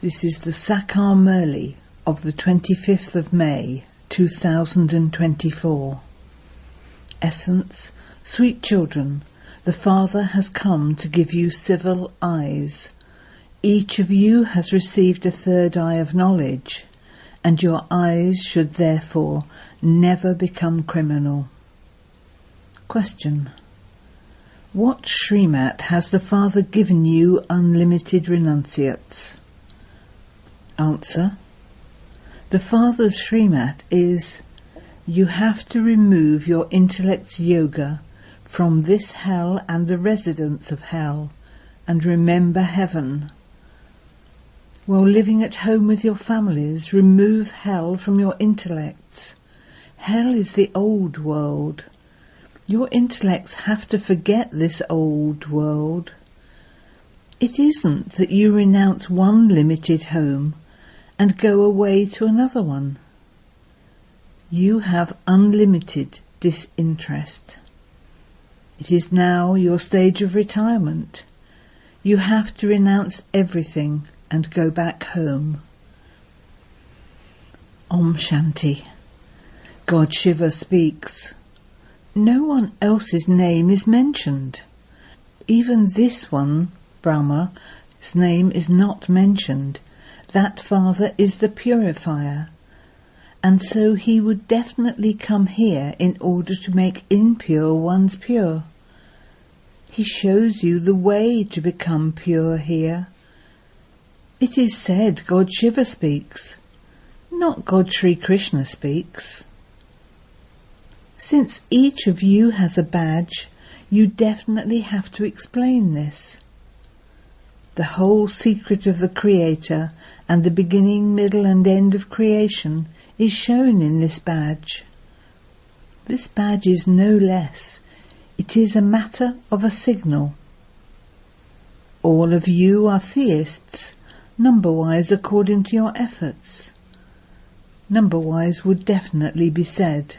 This is the Sakar Murli of the 25th of May, 2024. Essence: sweet children, the Father has come to give you civil eyes. Each of you has received a third eye of knowledge, and your eyes should therefore never become criminal. Question: what Srimat has the Father given you unlimited renunciates? Answer: the Father's Srimat is, you have to remove your intellect's yoga from this hell and the residents of hell, and remember heaven. While living at home with your families, remove hell from your intellects. Hell is the old world. Your intellects have to forget this old world. It isn't that you renounce one limited home and go away to another one. You have unlimited disinterest. It is now your stage of retirement. You have to renounce everything and go back home. Om Shanti. God Shiva speaks. No one else's name is mentioned. Even this one, Brahma's name is not mentioned. That Father is the purifier, and so he would definitely come here in order to make impure ones pure. He shows you the way to become pure here. It is said God Shiva speaks, not God Sri Krishna speaks. Since each of you has a badge, you definitely have to explain this. The whole secret of the Creator and the beginning, middle and end of creation is shown in this badge. This badge is no less. It is a matter of a signal. All of you are theists, number-wise according to your efforts. Number-wise would definitely be said.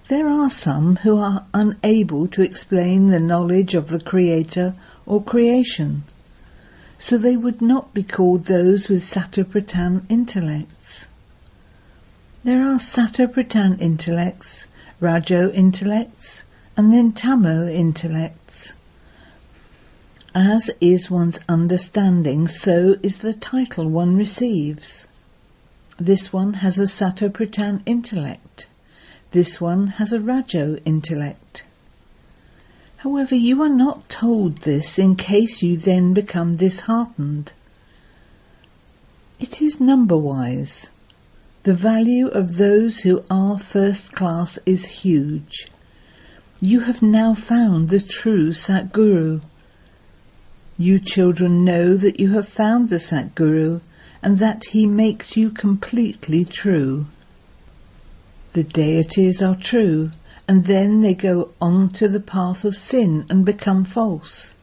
There are some who are unable to explain the knowledge of the Creator or creation, so they would not be called those with Sattva-Pradhan intellects. There are Sattva-Pradhan intellects, Rajo intellects, and then Tamo intellects. As is one's understanding, so is the title one receives. This one has a Sattva-Pradhan intellect. This one has a Rajo intellect. However, you are not told this in case you then become disheartened. It is number-wise. The value of those who are first class is huge. You have now found the true Satguru. You children know that you have found the Satguru and that he makes you completely true. The deities are true, and then they go on to the path of sin and become false.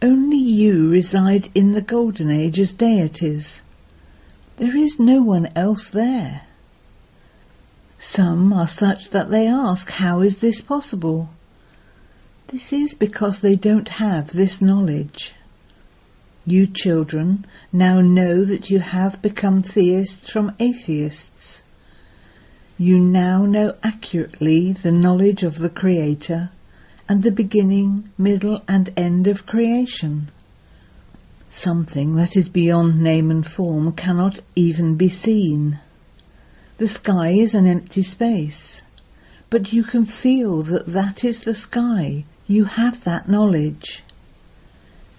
Only you reside in the golden age as deities. There is no one else there. Some are such that they ask, how is this possible? This is because they don't have this knowledge. You children now know that you have become theists from atheists. You now know accurately the knowledge of the Creator and the beginning, middle and end of creation. Something that is beyond name and form cannot even be seen. The sky is an empty space, but you can feel that that is the sky. You have that knowledge.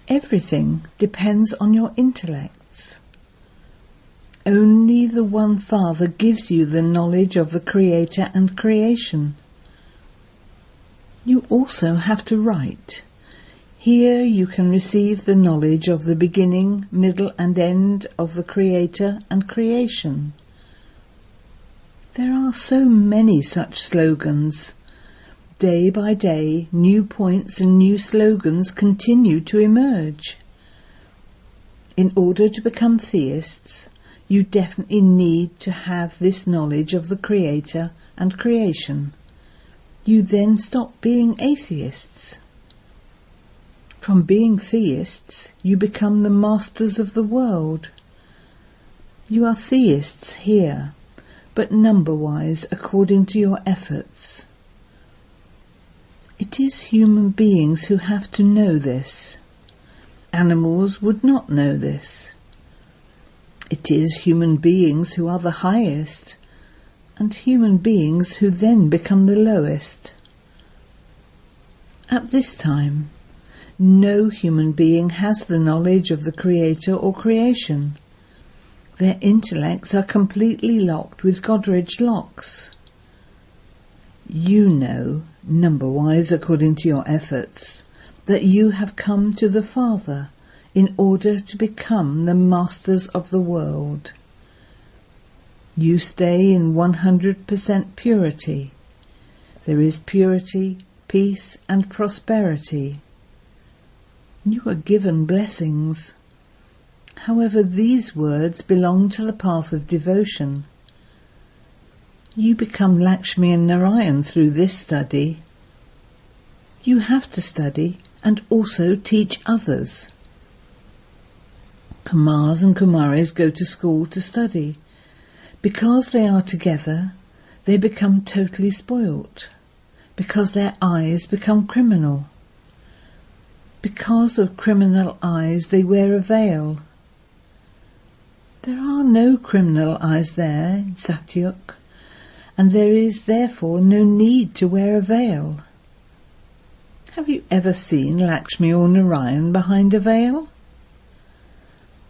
Everything depends on your intellects. Only the one Father gives you the knowledge of the Creator and creation. You also have to write. Here you can receive the knowledge of the beginning, middle and end of the Creator and creation. There are so many such slogans. Day by day, new points and new slogans continue to emerge. In order to become theists, you definitely need to have this knowledge of the Creator and creation. You then stop being atheists. From being theists, you become the masters of the world. You are theists here, but number-wise according to your efforts. It is human beings who have to know this. Animals would not know this. It is human beings who are the highest, and human beings who then become the lowest. At this time, no human being has the knowledge of the Creator or creation. Their intellects are completely locked with Godridge locks. You know, number-wise according to your efforts, that you have come to the Father in order to become the masters of the world. You stay in 100% purity. There is purity, peace and prosperity. You are given blessings. However, these words belong to the path of devotion. You become Lakshmi and Narayan through this study. You have to study and also teach others. Kumars and Kumaris go to school to study. Because they are together, they become totally spoilt. Because their eyes become criminal. Because of criminal eyes, they wear a veil. There are no criminal eyes there in Satyuk, and there is therefore no need to wear a veil. Have you ever seen Lakshmi or Narayan behind a veil?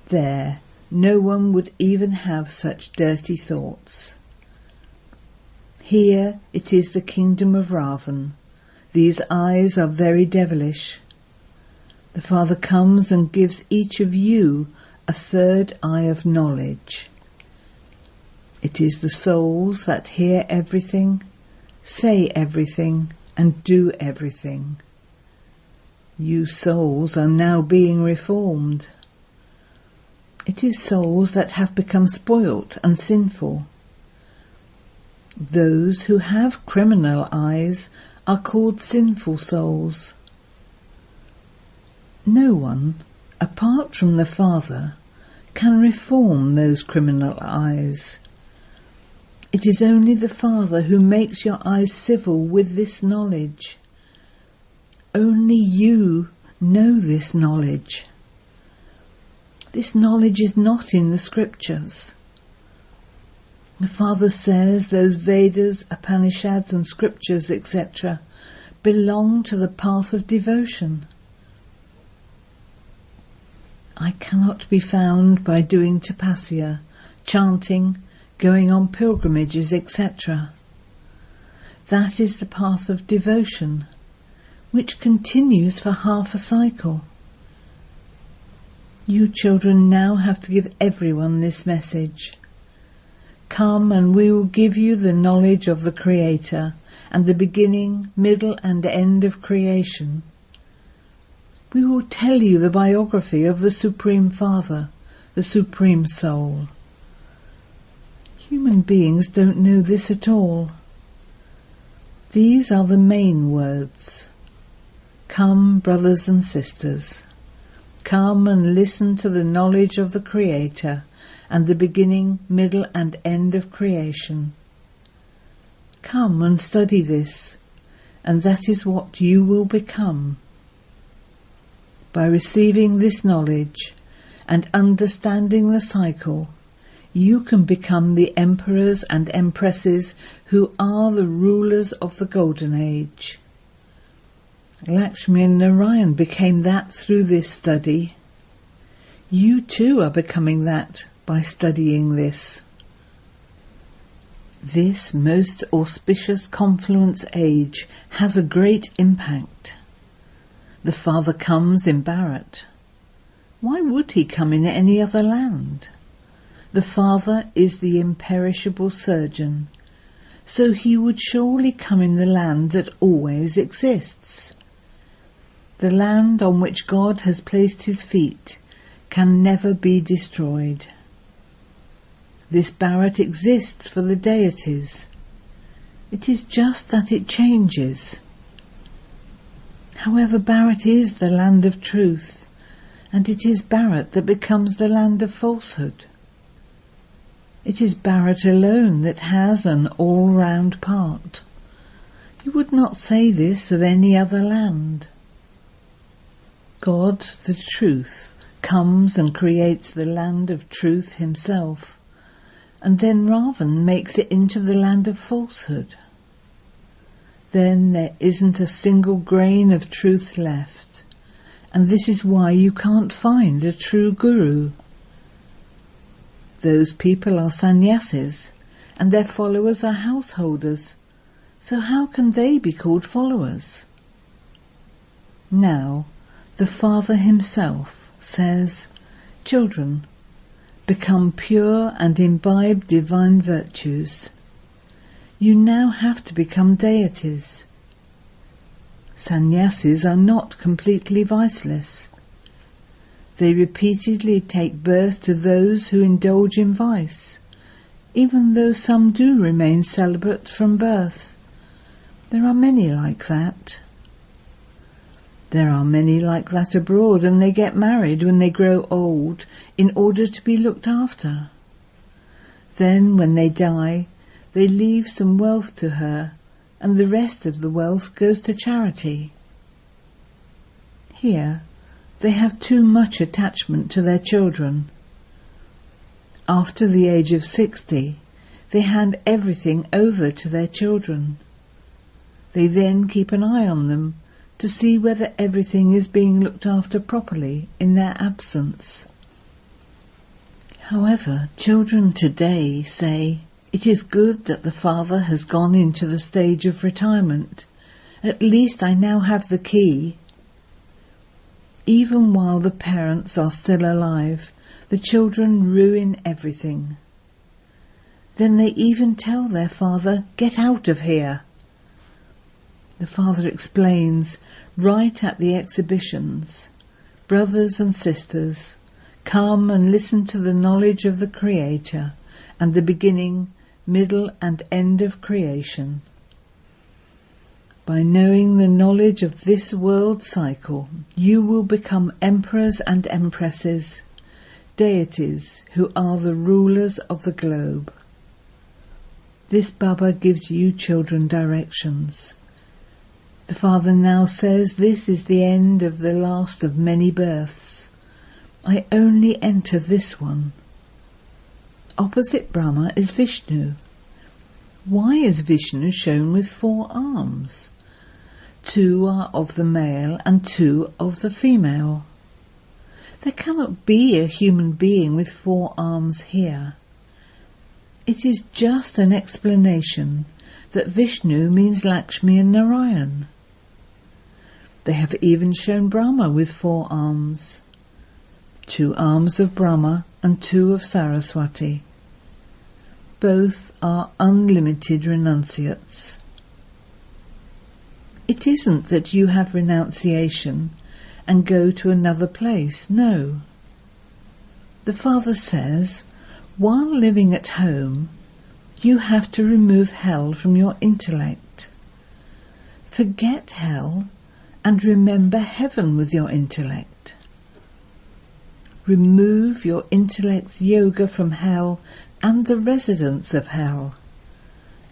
There, no one would even have such dirty thoughts. Here it is the kingdom of Ravan. These eyes are very devilish. The Father comes and gives each of you a third eye of knowledge. It is the souls that hear everything, say everything, and do everything. You souls are now being reformed. It is souls that have become spoilt and sinful. Those who have criminal eyes are called sinful souls. No one, apart from the Father, can reform those criminal eyes. It is only the Father who makes your eyes civil with this knowledge. Only you know this knowledge. This knowledge is not in the scriptures. The Father says those Vedas, Upanishads and scriptures, etc., belong to the path of devotion. I cannot be found by doing tapasya, chanting, going on pilgrimages, etc. That is the path of devotion, which continues for half a cycle. You children now have to give everyone this message. Come and we will give you the knowledge of the Creator and the beginning, middle and end of creation. We will tell you the biography of the Supreme Father, the Supreme Soul. Human beings don't know this at all. These are the main words. Come, brothers and sisters. Come and listen to the knowledge of the Creator and the beginning, middle and end of creation. Come and study this, and that is what you will become. By receiving this knowledge and understanding the cycle, you can become the emperors and empresses who are the rulers of the Golden Age. Lakshmi and Narayan became that through this study. You too are becoming that by studying this. This most auspicious confluence age has a great impact. The Father comes in Bharat. Why would he come in any other land? The Father is the imperishable surgeon, so he would surely come in the land that always exists. The land on which God has placed his feet can never be destroyed. This Bharat exists for the deities. It is just that it changes. However, Bharat is the land of truth, and it is Bharat that becomes the land of falsehood. It is Bharat alone that has an all-round part. You would not say this of any other land. God, the truth, comes and creates the land of truth himself, and then Ravan makes it into the land of falsehood. Then there isn't a single grain of truth left, and this is why you can't find a true guru. Those people are sannyasis, and their followers are householders, so how can they be called followers? Now, the Father himself says, "Children, become pure and imbibe divine virtues. You now have to become deities." Sannyasis are not completely viceless. They repeatedly take birth to those who indulge in vice, even though some do remain celibate from birth. There are many like that. There are many like that abroad, and they get married when they grow old in order to be looked after. Then, when they die, they leave some wealth to her, and the rest of the wealth goes to charity. Here, they have too much attachment to their children. After the age of 60, they hand everything over to their children. They then keep an eye on them to see whether everything is being looked after properly in their absence. However, children today say, "It is good that the father has gone into the stage of retirement. At least I now have the key." Even while the parents are still alive, the children ruin everything. Then they even tell their father, "Get out of here." The father explains, right at the exhibitions, "Brothers and sisters, come and listen to the knowledge of the Creator and the beginning, middle and end of creation. By knowing the knowledge of this world cycle, you will become emperors and empresses, deities who are the rulers of the globe." This Baba gives you children directions. The father now says, "This is the end of the last of many births. I only enter this one." Opposite Brahma is Vishnu. Why is Vishnu shown with 4 arms? 2 are of the male and 2 of the female. There cannot be a human being with 4 arms here. It is just an explanation that Vishnu means Lakshmi and Narayan. They have even shown Brahma with 4 arms. 2 arms of Brahma and 2 of Saraswati. Both are unlimited renunciates. It isn't that you have renunciation and go to another place, no. The Father says, while living at home, you have to remove hell from your intellect. Forget hell and remember heaven with your intellect. Remove your intellect's yoga from hell and the residents of hell,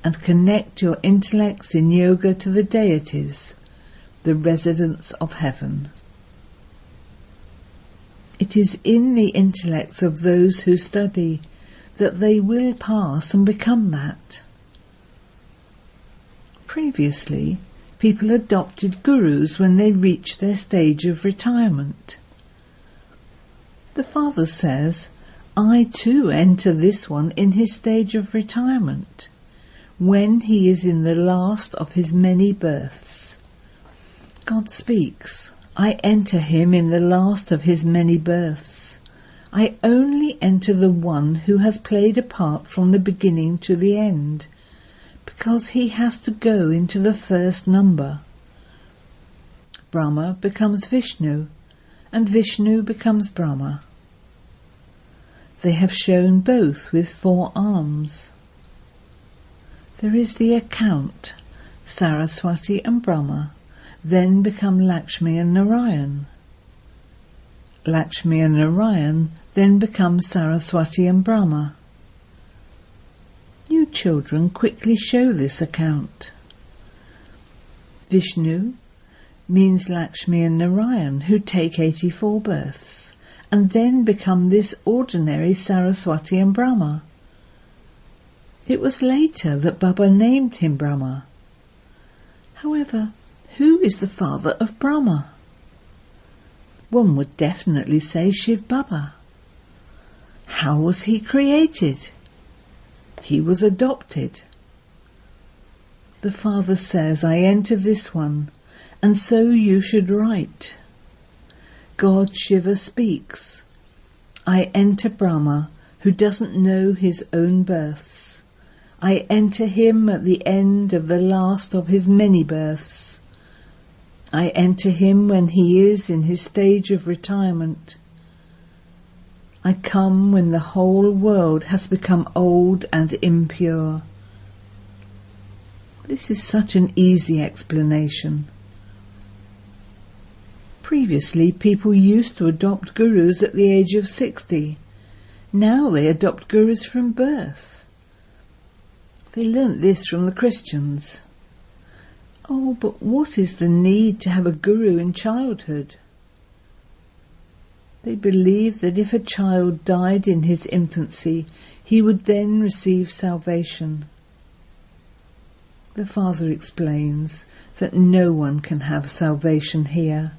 and connect your intellects in yoga to the deities, the residents of heaven. It is in the intellects of those who study that they will pass and become that. Previously, people adopted gurus when they reached their stage of retirement. The Father says, I too enter this one in his stage of retirement, when he is in the last of his many births. God speaks, I enter him in the last of his many births. I only enter the one who has played a part from the beginning to the end, because he has to go into the first number. Brahma becomes Vishnu, and Vishnu becomes Brahma. They have shown both with 4 arms. There is the account, Saraswati and Brahma. then become Lakshmi and Narayan. Lakshmi and Narayan then become Saraswati and Brahma. You children quickly show this account. Vishnu means Lakshmi and Narayan, who take 84 births and then become this ordinary Saraswati and Brahma. It was later that Baba named him Brahma. However, who is the father of Brahma? One would definitely say shivbaba. How was he created? He was adopted. The father says, I enter this one, and so you should write. God Shiva speaks, I enter Brahma, who doesn't know his own births. I enter him at the end of the last of his many births. I enter him when he is in his stage of retirement. I come when the whole world has become old and impure. This is such an easy explanation. Previously, people used to adopt gurus at the age of 60. Now they adopt gurus from birth. They learnt this from the Christians. Oh, but what is the need to have a guru in childhood? They believe that if a child died in his infancy, he would then receive salvation. The father explains that no one can have salvation here.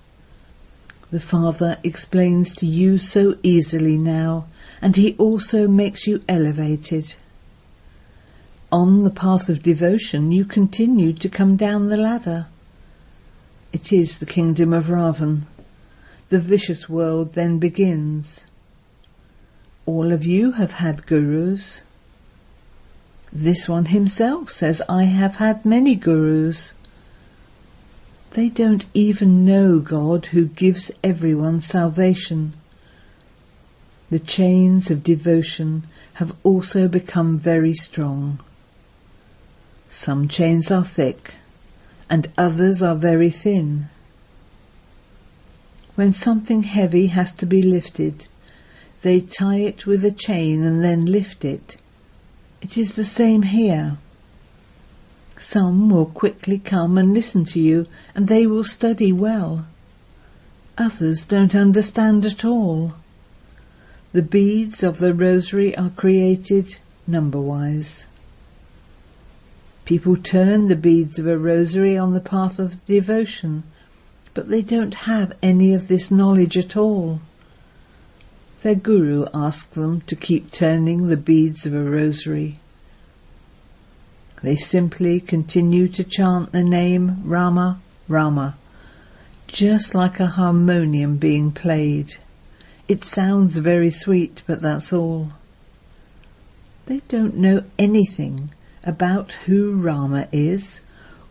The father explains to you so easily now, and he also makes you elevated. On the path of devotion, you continue to come down the ladder. It is the kingdom of Ravan. The vicious world then begins. All of you have had gurus. This one himself says, I have had many gurus. They don't even know God, who gives everyone salvation. The chains of devotion have also become very strong. Some chains are thick, and others are very thin. When something heavy has to be lifted, they tie it with a chain and then lift it. It is the same here. Some will quickly come and listen to you, and they will study well. Others don't understand at all. The beads of the rosary are created number-wise. People turn the beads of a rosary on the path of devotion, but they don't have any of this knowledge at all. Their guru asks them to keep turning the beads of a rosary. They simply continue to chant the name Rama, Rama, just like a harmonium being played. It sounds very sweet, but that's all. They don't know anything about who Rama is,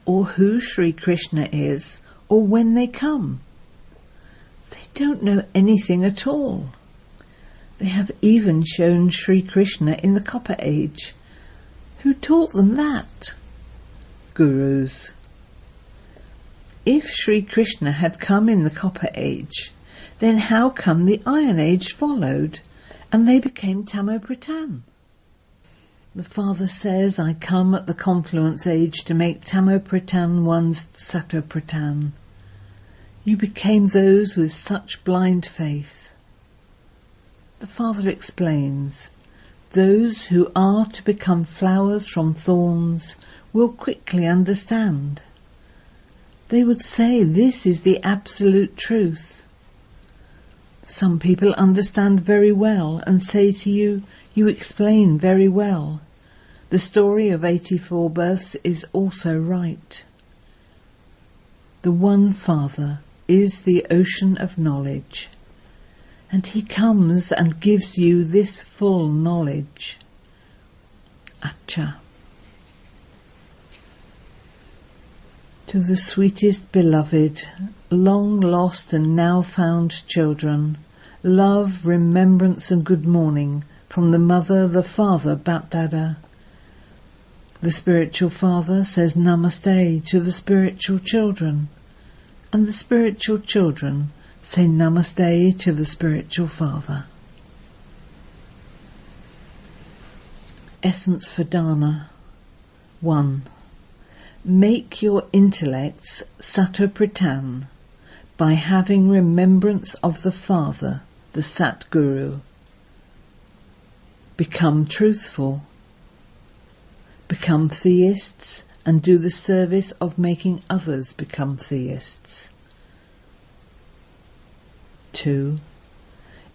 or who Sri Krishna is, or when they come. They don't know anything at all. They have even shown Sri Krishna in the Copper Age. Who taught them that? Gurus. If Sri Krishna had come in the Copper Age, then how come the Iron Age followed, and they became Tamo-Pradhan? The father says, I come at the confluence age to make Tamo-Pradhan one's Sato-Pradhan. You became those with such blind faith. The father explains, those who are to become flowers from thorns will quickly understand. They would say this is the absolute truth. Some people understand very well and say to you, you explain very well. The story of 84 births is also right. The one Father is the ocean of knowledge, and he comes and gives you this full knowledge. Acha. To the sweetest beloved, long lost and now found children, love, remembrance and good morning from the Mother, the Father, BapDada. The spiritual father says Namaste to the spiritual children. and the spiritual children say Namaste to the spiritual father. Essence for dana. 1. Make your intellects Satopradhan by having remembrance of the Father, the Satguru. Become truthful. Become theists and do the service of making others become theists. 2.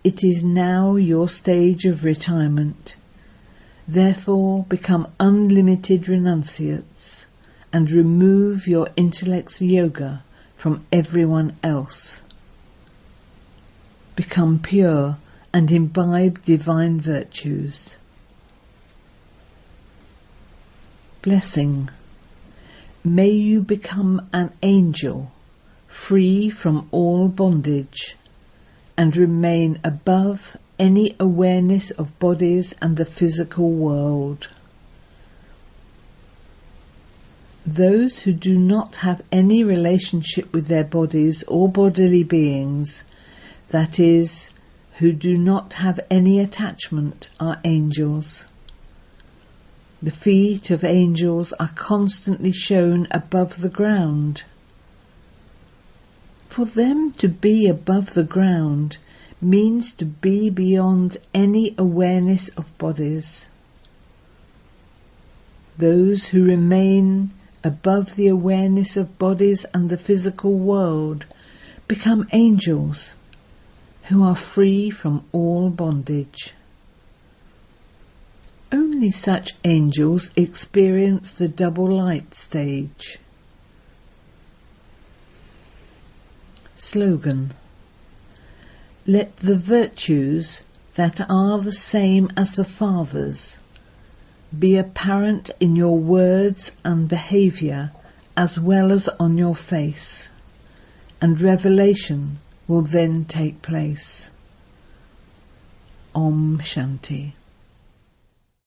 It is now your stage of retirement. Therefore become unlimited renunciates and remove your intellect's yoga from everyone else. Become pure and imbibe divine virtues. Blessing. May you become an angel, free from all bondage, and remain above any awareness of bodies and the physical world. Those who do not have any relationship with their bodies or bodily beings, that is, who do not have any attachment, are angels. The feet of angels are constantly shown above the ground. For them to be above the ground means to be beyond any awareness of bodies. Those who remain above the awareness of bodies and the physical world become angels who are free from all bondage. Only such angels experience the double light stage. Slogan. Let the virtues that are the same as the Father's be apparent in your words and behaviour as well as on your face, and revelation will then take place. Om Shanti.